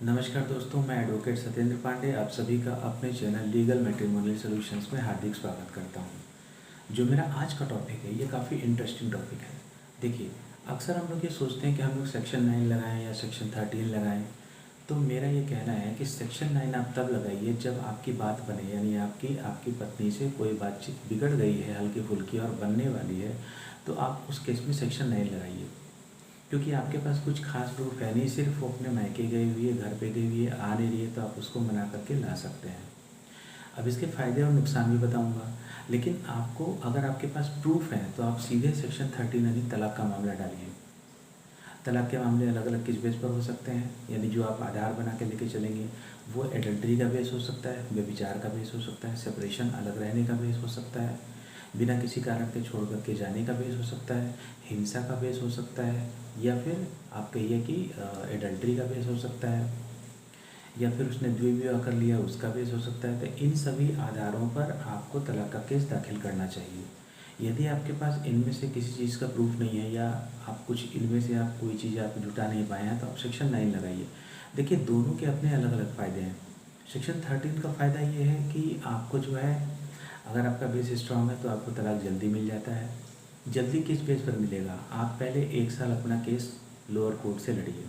नमस्कार दोस्तों, मैं एडवोकेट सत्येंद्र पांडे आप सभी का अपने चैनल लीगल मैट्रिमोनियल सॉल्यूशंस में हार्दिक स्वागत करता हूं। जो मेरा आज का टॉपिक है ये काफ़ी इंटरेस्टिंग टॉपिक है। देखिए, अक्सर हम लोग ये सोचते हैं कि हम लोग सेक्शन 9 लगाएं या सेक्शन 13 लगाएं। तो मेरा ये कहना है कि सेक्शन 9 आप तब लगाइए जब आपकी बात बने, यानी आपकी पत्नी से कोई बातचीत बिगड़ गई है हल्की फुल्की और बनने वाली है, तो आप उस केस में सेक्शन 9 लगाइए। क्योंकि आपके पास कुछ खास प्रूफ है नहीं, सिर्फ वो अपने मायके गई हुई है, घर पे गई हुई है, आ नहीं रही है, तो आप उसको मना करके ला सकते हैं। अब इसके फ़ायदे और नुकसान भी बताऊंगा, लेकिन आपको अगर आपके पास प्रूफ है तो आप सीधे सेक्शन 13 यानी तलाक का मामला डालिए। तलाक के मामले अलग अलग किस बेस पर हो सकते हैं, यानी जो आप आधार बना के लेके चलेंगे वो एडल्ट्री का बेस हो सकता है, व्यभिचार का बेस हो सकता है, सेपरेशन अलग रहने का बेस हो सकता है, बिना किसी कारण के छोड़ करके जाने का बेस हो सकता है, हिंसा का बेस हो सकता है, या फिर आप कहिए कि एडल्ट्री का बेस हो सकता है, या फिर उसने द्विविवाह कर लिया उसका बेस हो सकता है। तो इन सभी आधारों पर आपको तलाक का केस दाखिल करना चाहिए। यदि आपके पास इनमें से किसी चीज़ का प्रूफ नहीं है, या आप कुछ इनमें से आप कोई चीज़ आप जुटा नहीं पाए हैं, तो आप सेक्शन 9 लगाइए। देखिए, दोनों के अपने अलग अलग फ़ायदे हैं। सेक्शन 13 का फ़ायदा ये है कि आपको जो है, अगर आपका बेस स्ट्रांग है तो आपको तलाक जल्दी मिल जाता है। जल्दी किस बेस पर मिलेगा, आप पहले 1 साल अपना केस लोअर कोर्ट से लड़िए।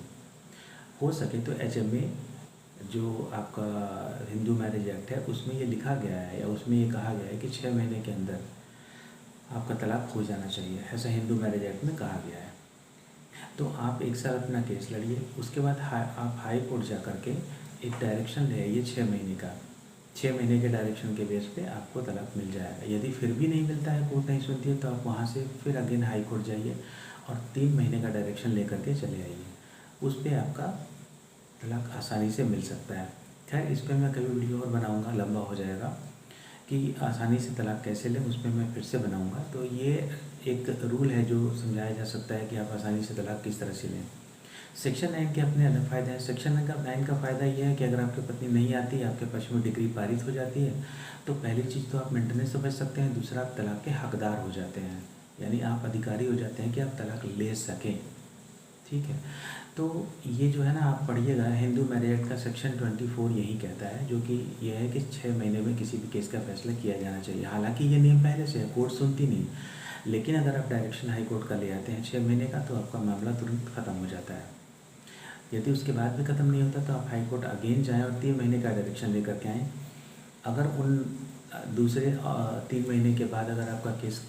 हो सके तो HMA जो आपका हिंदू मैरिज एक्ट है उसमें ये लिखा गया है, या उसमें ये कहा गया है कि 6 महीने के अंदर आपका तलाक हो जाना चाहिए, ऐसा हिंदू मैरिज एक्ट में कहा गया है। तो आप 1 साल अपना केस लड़िए, उसके बाद आप हाई कोर्ट जा कर के एक डायरेक्शन ले आइए 6 महीने का। 6 महीने के डायरेक्शन के बेस पे आपको तलाक मिल जाएगा। यदि फिर भी नहीं मिलता है, कोर्ट नहीं सुनती है, तो आप वहाँ से फिर अगेन हाई कोर्ट जाइए और 3 महीने का डायरेक्शन लेकर के चले आइए। उस पर आपका तलाक आसानी से मिल सकता है। खैर, इस पर मैं कभी वीडियो और बनाऊंगा, लंबा हो जाएगा, कि आसानी से तलाक कैसे लें, उस पर मैं फिर से बनाऊंगा। तो ये एक रूल है जो समझाया जा सकता है कि आप आसानी से तलाक किस तरह से लें। सेक्शन 9 के अपने अलग फ़ायदे हैं। सेक्शन 9 का फ़ायदा ये है कि अगर आपकी पत्नी नहीं आती, आपके पक्ष में डिग्री पारित हो जाती है, तो पहली चीज़ तो आप मेंटेनेंस से बच सकते हैं, दूसरा आप तलाक के हकदार हो जाते हैं, यानी आप अधिकारी हो जाते हैं कि आप तलाक ले सकें। ठीक है, तो ये जो है ना, आप पढ़िएगा, हिंदू मैरिज एक्ट का सेक्शन 24 यही कहता है, जो कि यह है कि 6 महीने में किसी भी केस का फैसला किया जाना चाहिए। हालांकि ये नियम पहले से है, कोर्ट सुनती नहीं, लेकिन अगर आप डायरेक्शन हाई कोर्ट का ले आते हैं 6 महीने का, तो आपका मामला तुरंत ख़त्म हो जाता है। यदि उसके बाद भी ख़त्म नहीं होता तो आप हाई कोर्ट अगेन जाएँ और 3 महीने का डायरेक्शन लेकर के आएँ। अगर उन दूसरे 3 महीने के बाद अगर आपका केस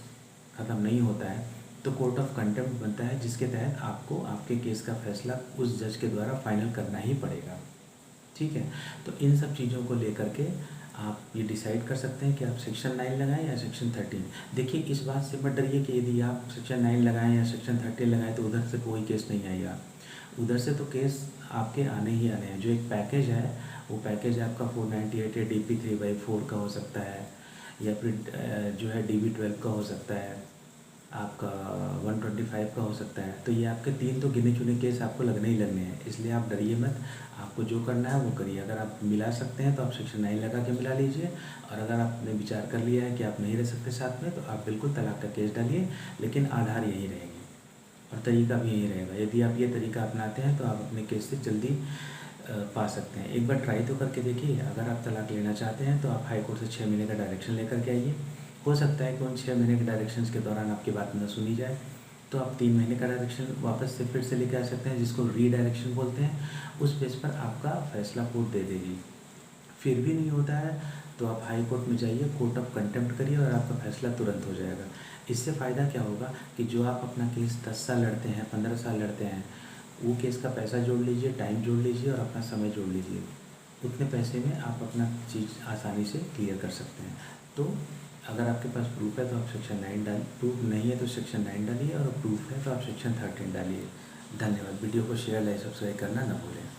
ख़त्म नहीं होता है, तो कोर्ट ऑफ कंटेम्प्ट बनता है, जिसके तहत आपको आपके केस का फैसला उस जज के द्वारा फाइनल करना ही पड़ेगा। ठीक है, तो इन सब चीज़ों को लेकर के आप ये डिसाइड कर सकते हैं कि आप सेक्शन 9 लगाएं या सेक्शन 13। देखिए, इस बात से मत डरिए कि यदि आप सेक्शन 9 लगाएं या सेक्शन 13 लगाएं तो उधर से कोई केस नहीं आएगा। उधर से तो केस आपके आने ही आने हैं। जो एक पैकेज है, वो पैकेज आपका 498 या DP3/4 का हो सकता है, या फिर जो है DB12 का हो सकता है, आपका 125 का हो सकता है। तो ये आपके 3 तो गिने चुने केस आपको लगने ही लगने हैं, इसलिए आप डरिए मत। आपको जो करना है वो करिए। अगर आप मिला सकते हैं तो आप सेक्शन 9 लगा के मिला लीजिए, और अगर आपने विचार कर लिया है कि आप नहीं रह सकते साथ में, तो आप बिल्कुल तलाक का केस डालिए, लेकिन आधार यही रहेंगे और तरीका भी यही रहेगा। यदि आप ये तरीका अपनाते हैं तो आप अपने केस से जल्दी पा सकते हैं। एक बार ट्राई तो करके देखिए। अगर आप तलाक लेना चाहते हैं तो आप हाई कोर्ट से 6 महीने का डायरेक्शन लेकर के आइए। हो सकता है कि उन 6 महीने के डायरेक्शंस के दौरान आपकी बात न सुनी जाए, तो आप 3 महीने का डायरेक्शन वापस से फिर से लेकर आ सकते हैं, जिसको रीडायरेक्शन बोलते हैं। उस बेस पर आपका फैसला कोर्ट दे देगी। फिर भी नहीं होता है तो आप हाई कोर्ट में जाइए, कोर्ट ऑफ कंटेम्प्ट करिए, और आपका फैसला तुरंत हो जाएगा। इससे फ़ायदा क्या होगा कि जो आप अपना केस 10 साल लड़ते हैं, 15 साल लड़ते हैं, वो केस का पैसा जोड़ लीजिए, टाइम जोड़ लीजिए और अपना समय जोड़ लीजिए। उतने पैसे में आप अपना चीज़ आसानी से क्लियर कर सकते हैं। तो अगर आपके पास प्रूफ है तो आप सेक्शन 9 डाल, प्रूफ नहीं है तो सेक्शन 9 डालिए, और प्रूफ है तो आप सेक्शन 13 डालिए। धन्यवाद। वीडियो को शेयर, लाइक, सब्सक्राइब करना ना भूलें।